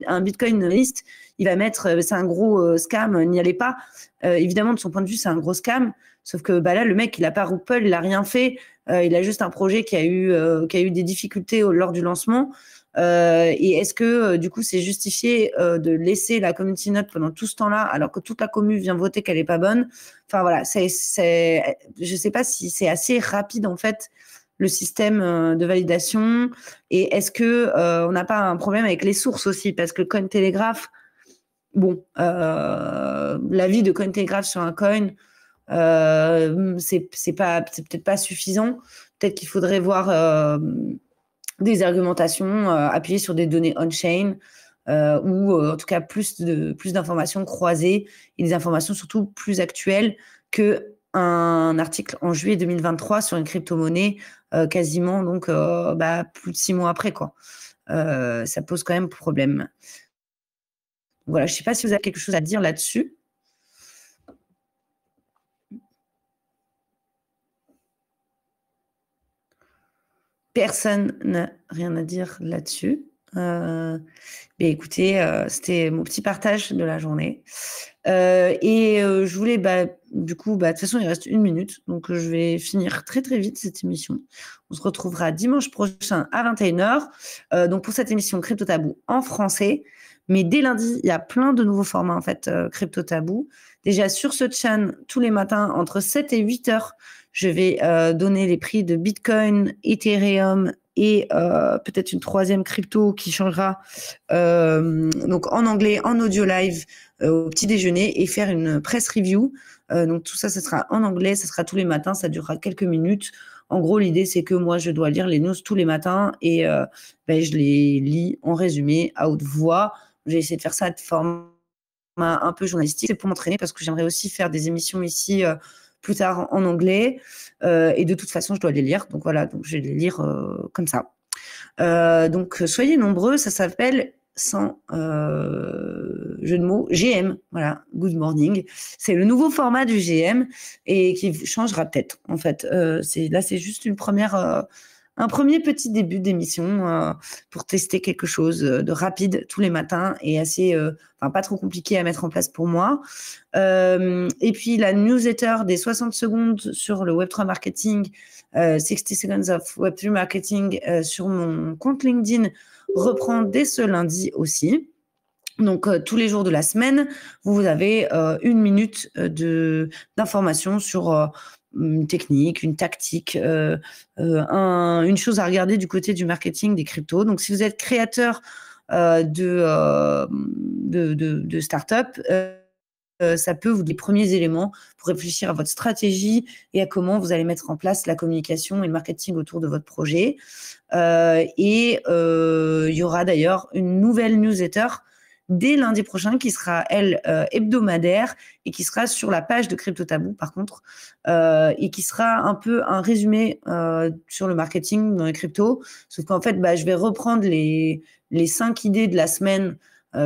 un Bitcoin list, il va mettre, c'est un gros scam, n'y allez pas. Évidemment, de son point de vue, c'est un gros scam. Sauf que là, le mec, il n'a pas Ripple, il n'a rien fait. Il a juste un projet qui a eu des difficultés lors du lancement. Et est-ce que du coup c'est justifié de laisser la community note pendant tout ce temps-là alors que toute la commu vient voter qu'elle est pas bonne? Enfin voilà, je sais pas si c'est assez rapide en fait le système de validation? Et est-ce que on n'a pas un problème avec les sources aussi? Parce que Cointelegraph, bon, l'avis de Cointelegraph sur un coin, c'est peut-être pas suffisant. Peut-être qu'il faudrait voir des argumentations appuyées sur des données on-chain ou en tout cas plus d'informations croisées et des informations surtout plus actuelles qu'un article en juillet 2023 sur une crypto-monnaie quasiment donc plus de 6 mois après, quoi. Ça pose quand même problème. Voilà, je ne sais pas si vous avez quelque chose à dire là-dessus. Personne n'a rien à dire là-dessus. Mais écoutez, c'était mon petit partage de la journée. Je voulais, du coup, de toute façon, il reste 1 minute, donc je vais finir très très vite cette émission. On se retrouvera dimanche prochain à 21h. Donc pour cette émission Crypto Tabou en français. Mais dès lundi, il y a plein de nouveaux formats en fait Crypto Tabou. Déjà sur ce channel, tous les matins, entre 7 et 8 heures, je vais donner les prix de Bitcoin, Ethereum et peut-être une troisième crypto qui changera donc en anglais, en audio live au petit déjeuner et faire une press review. Donc tout ça, ça sera en anglais, ça sera tous les matins, ça durera quelques minutes. En gros, l'idée, c'est que moi, je dois lire les news tous les matins et je les lis en résumé à haute voix. J'ai essayé de faire ça de format un peu journalistique. C'est pour m'entraîner parce que j'aimerais aussi faire des émissions ici plus tard en anglais. Et de toute façon, je dois les lire. Donc voilà, donc je vais les lire comme ça. Donc soyez nombreux. Ça s'appelle, sans jeu de mots, GM. Voilà, Good Morning. C'est le nouveau format du GM et qui changera peut-être. En fait, c'est juste un premier petit début d'émission pour tester quelque chose de rapide tous les matins et assez, pas trop compliqué à mettre en place pour moi. Et puis la newsletter des 60 secondes sur le Web3 marketing, 60 seconds of Web3 marketing sur mon compte LinkedIn reprend dès ce lundi aussi. Donc, tous les jours de la semaine, vous avez 1 minute d'information sur une technique, une tactique, une chose à regarder du côté du marketing des cryptos. Donc, si vous êtes créateur de start-up, ça peut vous donner les premiers éléments pour réfléchir à votre stratégie et à comment vous allez mettre en place la communication et le marketing autour de votre projet. Il y aura d'ailleurs une nouvelle newsletter dès lundi prochain qui sera, elle, hebdomadaire et qui sera sur la page de Crypto Tabou, par contre, et qui sera un peu un résumé sur le marketing dans les cryptos. Sauf qu'en fait, je vais reprendre les 5 idées de la semaine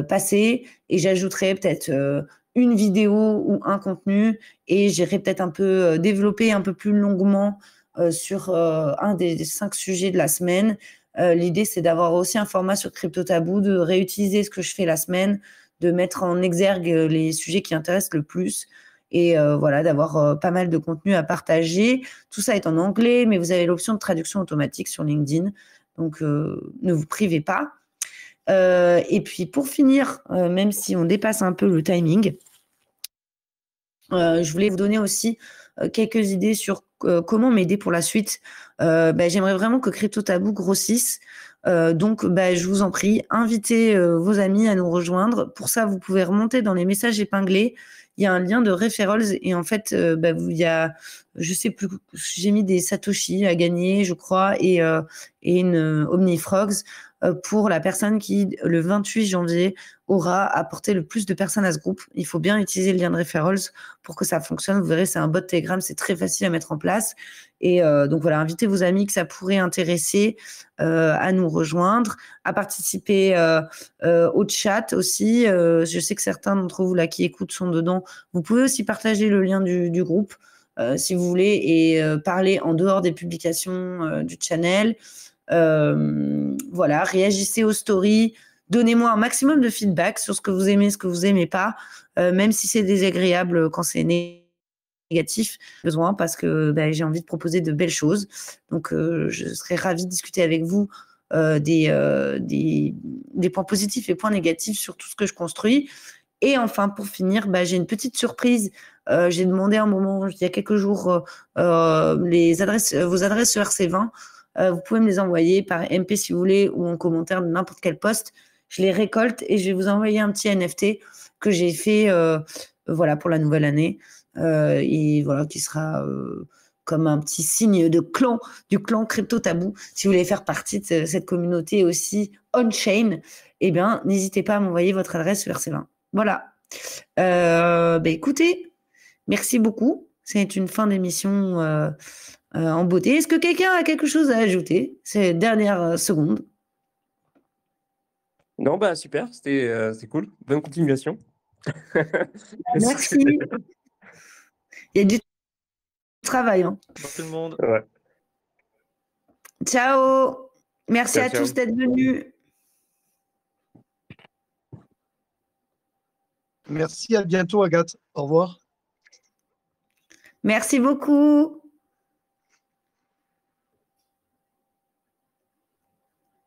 passée et j'ajouterai peut-être une vidéo ou un contenu et j'irai peut-être un peu développer un peu plus longuement sur un des 5 sujets de la semaine. L'idée, c'est d'avoir aussi un format sur Crypto Tabou, de réutiliser ce que je fais la semaine, de mettre en exergue les sujets qui intéressent le plus et voilà, d'avoir pas mal de contenu à partager. Tout ça est en anglais, mais vous avez l'option de traduction automatique sur LinkedIn, donc ne vous privez pas. Et puis pour finir, même si on dépasse un peu le timing, je voulais vous donner aussi quelques idées sur comment m'aider pour la suite. J'aimerais vraiment que Crypto Tabou grossisse. Donc, je vous en prie, invitez vos amis à nous rejoindre. Pour ça, vous pouvez remonter dans les messages épinglés. Il y a un lien de referrals et en fait, il y a, je sais plus, j'ai mis des Satoshi à gagner, je crois, et une OmniFrogs pour la personne qui, le 28 janvier, aura apporté le plus de personnes à ce groupe. Il faut bien utiliser le lien de referrals pour que ça fonctionne. Vous verrez, c'est un bot Telegram, c'est très facile à mettre en place. Et donc voilà, invitez vos amis que ça pourrait intéresser à nous rejoindre, à participer au chat aussi. Je sais que certains d'entre vous là qui écoutent sont dedans. Vous pouvez aussi partager le lien du groupe si vous voulez et parler en dehors des publications du channel. Voilà, réagissez aux stories. Donnez-moi un maximum de feedback sur ce que vous aimez, ce que vous aimez pas, même si c'est désagréable quand c'est négatif, besoin parce que j'ai envie de proposer de belles choses. Donc, je serais ravie de discuter avec vous des points positifs et points négatifs sur tout ce que je construis. Et enfin, pour finir, j'ai une petite surprise J'ai demandé un moment, il y a quelques jours, vos adresses ERC20. Vous pouvez me les envoyer par MP si vous voulez ou en commentaire de n'importe quel post. Je les récolte et je vais vous envoyer un petit NFT que j'ai fait voilà, pour la nouvelle année. Et voilà, qui sera comme un petit signe du clan Crypto Tabou. Si vous voulez faire partie de cette communauté aussi on-chain, eh bien, n'hésitez pas à m'envoyer votre adresse sur RC20. Voilà. Écoutez, merci beaucoup. C'est une fin d'émission en beauté. Est-ce que quelqu'un a quelque chose à ajouter ces dernières secondes? Non, bah super, c'est cool. Bonne continuation. Merci. Il y a du travail. Hein. Pour tout le monde. Ouais. Ciao. Merci Ciao, à ciao. tous d'être venus. Merci, à bientôt Agathe. Au revoir. Merci beaucoup.